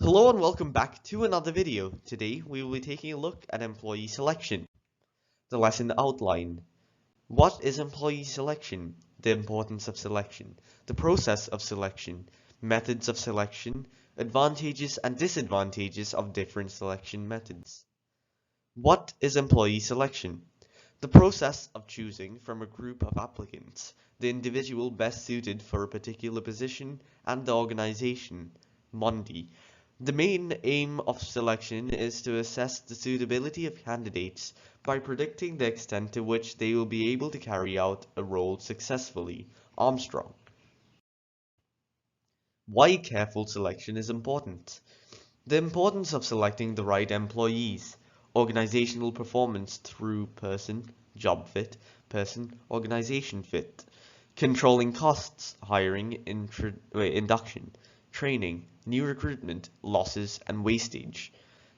Hello and welcome back to another video. Today we will be taking a look at employee selection. The lesson outline. What is employee selection? The importance of selection. The process of selection. Methods of selection. Advantages and disadvantages of different selection methods. What is employee selection? The process of choosing from a group of applicants the individual best suited for a particular position and the organization. Monday. The main aim of selection is to assess the suitability of candidates by predicting the extent to which they will be able to carry out a role successfully. Armstrong. Why careful selection is important. The importance of selecting the right employees. Organizational performance through person, job fit, person, organization fit. Controlling costs, hiring, induction, training, new recruitment, losses and wastage.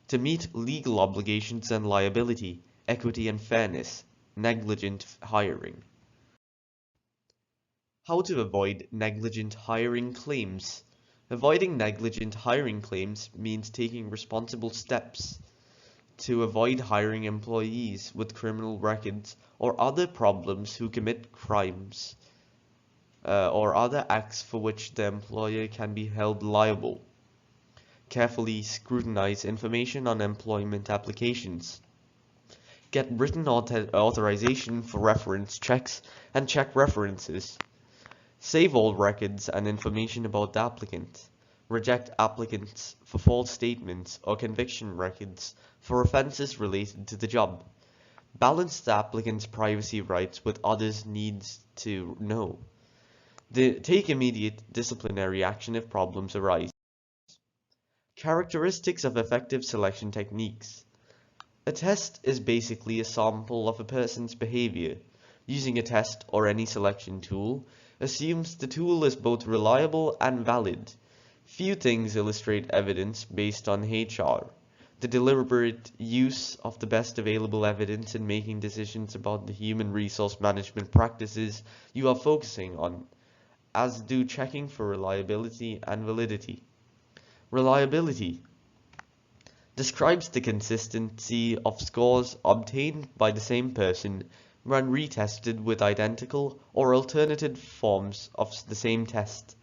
To meet legal obligations and liability, equity and fairness, negligent hiring. How to avoid negligent hiring claims. Avoiding negligent hiring claims means taking responsible steps to avoid hiring employees with criminal records or other problems who commit crimes or other acts for which the employer can be held liable. Carefully scrutinize information on employment applications. Get written authorization for reference checks and check references. Save all records and information about the applicant. Reject applicants for false statements or conviction records for offenses related to the job. Balance the applicant's privacy rights with others' needs to know. Take immediate disciplinary action if problems arise. Characteristics of effective selection techniques. A test is basically a sample of a person's behavior. Using a test or any selection tool assumes the tool is both reliable and valid. Few things illustrate evidence based on HR. The deliberate use of the best available evidence in making decisions about the human resource management practices you are focusing on, as do checking for reliability and validity. Reliability describes the consistency of scores obtained by the same person when retested with identical or alternative forms of the same test.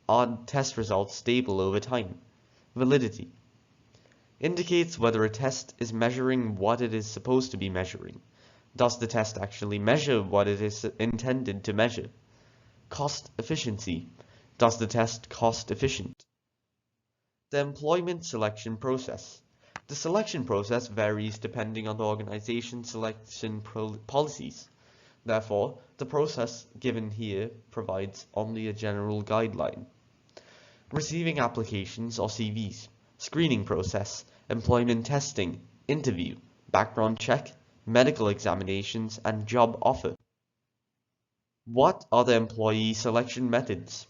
Are test results stable over time? Validity indicates whether a test is measuring what it is supposed to be measuring. Does the test actually measure what it is intended to measure? Cost efficiency. Does the test cost efficient? The employment selection process. The selection process varies depending on the organization's selection policies. Therefore, the process given here provides only a general guideline. Receiving applications or CVs, screening process, employment testing, interview, background check, medical examinations, and job offer. What are the employee selection methods?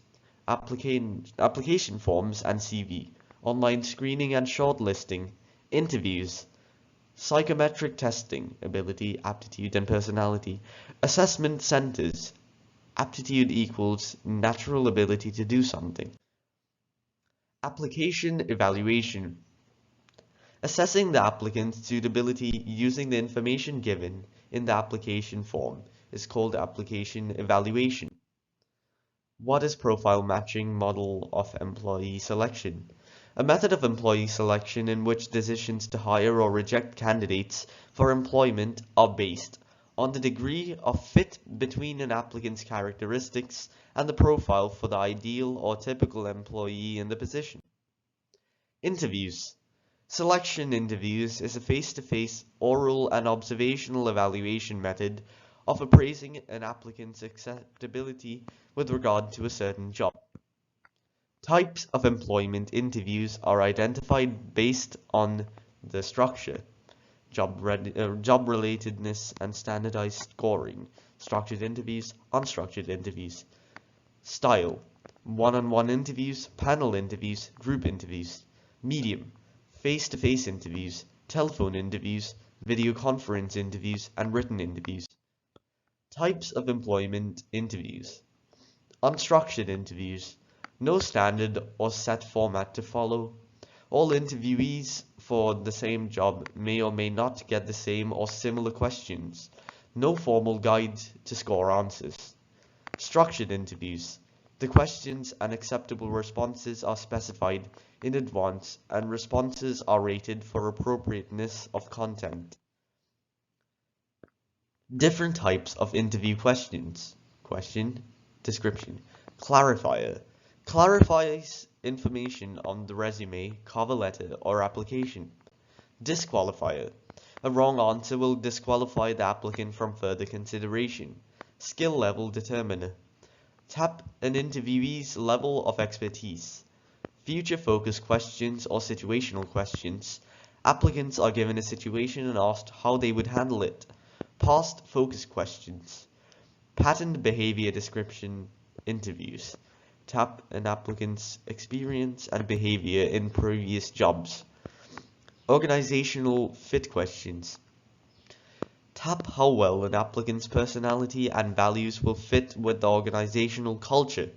Application forms and CV, online screening and shortlisting, interviews, psychometric testing, ability, aptitude, and personality, assessment centers, aptitude equals natural ability to do something. Application evaluation, assessing the applicant's suitability using the information given in the application form is called application evaluation. What is profile matching model of employee selection? A method of employee selection in which decisions to hire or reject candidates for employment are based on the degree of fit between an applicant's characteristics and the profile for the ideal or typical employee in the position. Interviews. Selection interviews is a face-to-face oral and observational evaluation method of appraising an applicant's acceptability with regard to a certain job. Types of employment interviews are identified based on the structure, job relatedness, and standardized scoring. Structured interviews, unstructured interviews. Style: one-on-one interviews, panel interviews, group interviews. Medium: face-to-face interviews, telephone interviews, video conference interviews, and written interviews. Types of employment interviews. Unstructured interviews. No standard or set format to follow. All interviewees for the same job may or may not get the same or similar questions. No formal guide to score answers. Structured interviews. The questions and acceptable responses are specified in advance and responses are rated for appropriateness of content. Different types of interview questions. Question, description. Clarifier. Clarifies information on the resume, cover letter, or application. Disqualifier. A wrong answer will disqualify the applicant from further consideration. Skill level determiner. Tap an interviewee's level of expertise. Future focused questions or situational questions. Applicants are given a situation and asked how they would handle it. Past focus questions. Patterned behavior description interviews. Tap an applicant's experience and behavior in previous jobs. Organizational fit questions. Tap how well an applicant's personality and values will fit with the organizational culture.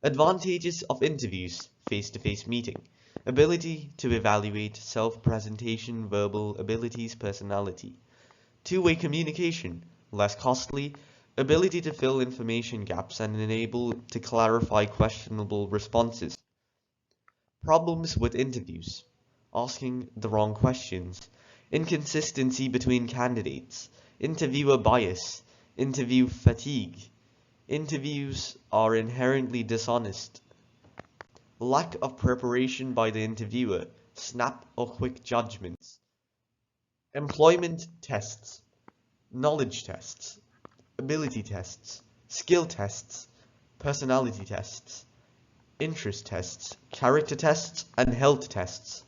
Advantages of interviews, face-to-face meeting. Ability to evaluate self-presentation, verbal abilities, personality. Two-way communication, less costly, ability to fill information gaps and enable to clarify questionable responses. Problems with interviews, asking the wrong questions, inconsistency between candidates, interviewer bias, interview fatigue. Interviews are inherently dishonest. Lack of preparation by the interviewer, snap or quick judgments. Employment tests, knowledge tests, ability tests, skill tests, personality tests, interest tests, character tests, and health tests.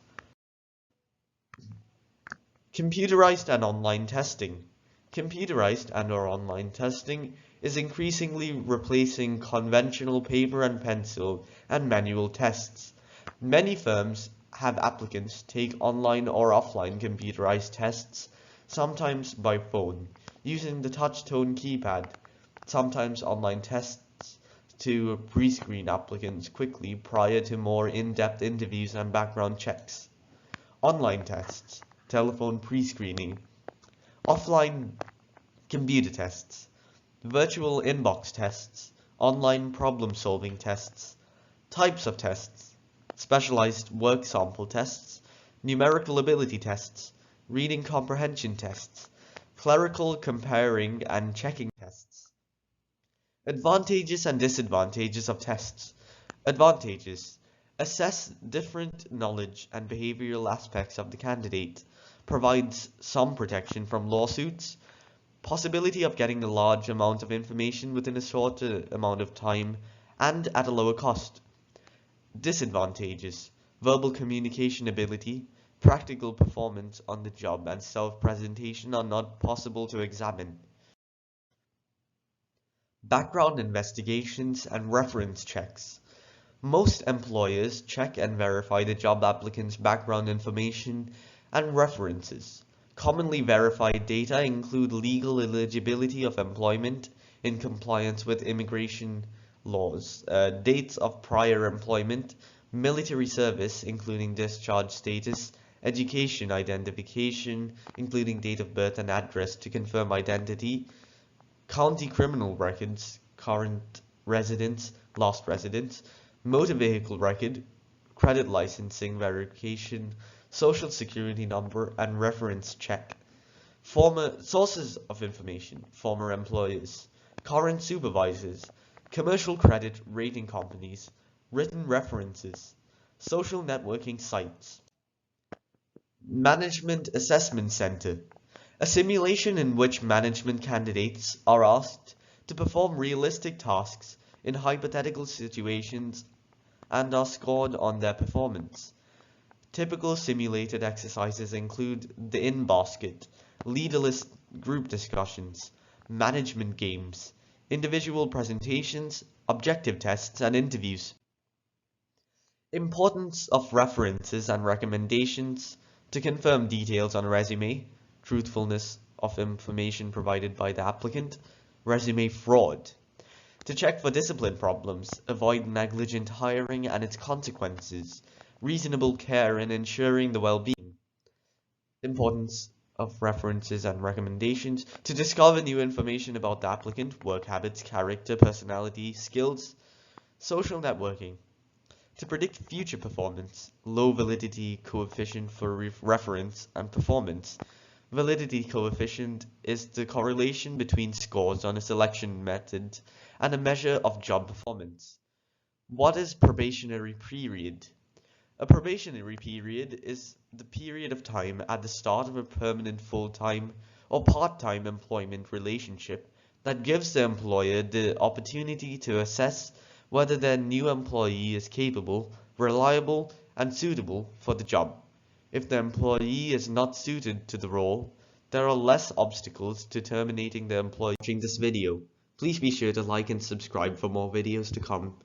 Computerized and online testing. Computerized and/or online testing is increasingly replacing conventional paper and pencil and manual tests. Many firms have applicants take online or offline computerized tests, sometimes by phone, using the touch-tone keypad, sometimes online tests to pre-screen applicants quickly prior to more in-depth interviews and background checks. Online tests, telephone pre-screening, offline computer tests, virtual inbox tests, online problem-solving tests, types of tests, specialized work sample tests, numerical ability tests, reading comprehension tests, clerical comparing and checking tests. Advantages and disadvantages of tests. Advantages. Assess different knowledge and behavioral aspects of the candidate. Provides some protection from lawsuits. Possibility of getting a large amount of information within a shorter amount of time and at a lower cost. Disadvantages. Verbal communication ability, practical performance on the job, and self-presentation are not possible to examine. Background investigations and reference checks. Most employers check and verify the job applicant's background information and references. Commonly verified data include legal eligibility of employment in compliance with immigration laws, dates of prior employment, military service including discharge status, education identification including date of birth and address to confirm identity, county criminal records, current residence, last residence, motor vehicle record, credit licensing verification, social security number, and reference check. Former sources of information, former employers, current supervisors, commercial credit rating companies, written references, social networking sites. Management Assessment Center, a simulation in which management candidates are asked to perform realistic tasks in hypothetical situations and are scored on their performance. Typical simulated exercises include the in-basket, leaderless group discussions, management games, individual presentations, objective tests, and interviews. Importance of references and recommendations to confirm details on a resume, truthfulness of information provided by the applicant, resume fraud. To check for discipline problems, avoid negligent hiring and its consequences, reasonable care in ensuring the well-being. Importance of references and recommendations to discover new information about the applicant, work habits, character, personality, skills, social networking. To predict future performance, low validity coefficient for reference and performance. Validity coefficient is the correlation between scores on a selection method and a measure of job performance. What is probationary period? A probationary period is the period of time at the start of a permanent full-time or part-time employment relationship that gives the employer the opportunity to assess whether their new employee is capable, reliable, and suitable for the job. If the employee is not suited to the role, there are less obstacles to terminating the employee. Watching this video. Please be sure to like and subscribe for more videos to come.